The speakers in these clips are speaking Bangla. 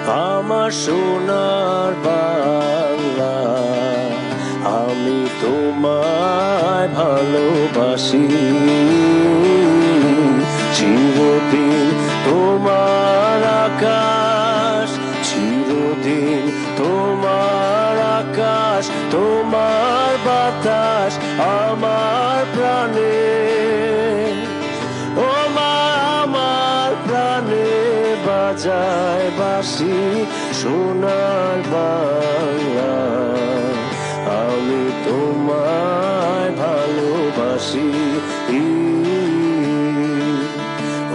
আমার সোনার বাংলা, আমি তোমায় ভালোবাসি। চিরদিন তোমার আকাশ, চিরদিন তোমার আকাশ, তোমার বাতাস আমার প্রাণে। ও মা, আমার প্রাণে বাজায় বাঁশি সোনার বাংলা, আমি তোমায় ভালোবাসি।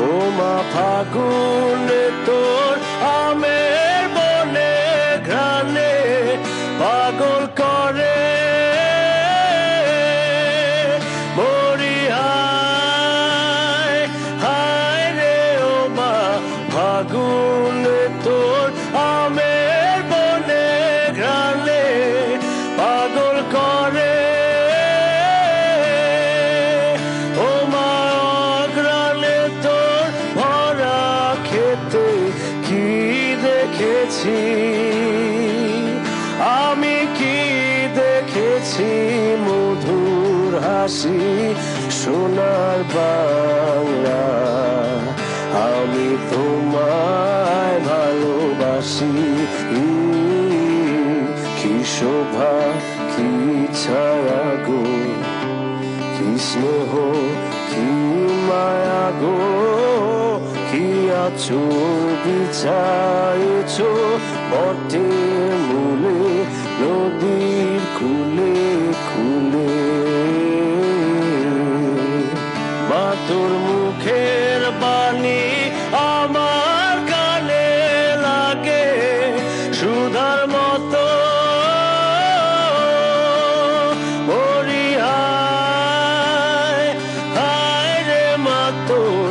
ও মা, ফাগুনে তোর আমের বনে ঘ্রাণে পাগল করে মরি। হায় হায় রে ও মা, ফাগুনে তোর আমের বনে ঘ্রাণে পাগল করে। ও মা, অঘ্রাণে তোর ভরা খেতে কি দেখেছি আমি, কি দেখেছি মধুর হাসি সোনার বাংলা, আমি তোমায় ভালোবাসি। কি শোভা, কি ছায়া গো, কি স্নেহ, কি মায়া গো, কি আঁচল বিছায়েছ বটের মূলে, নদীর খুলে খুলে। মা, তোর মুখের বাণী আমার কানে লাগে সুধার মতো। মরি হায় হায় রে মা, তোর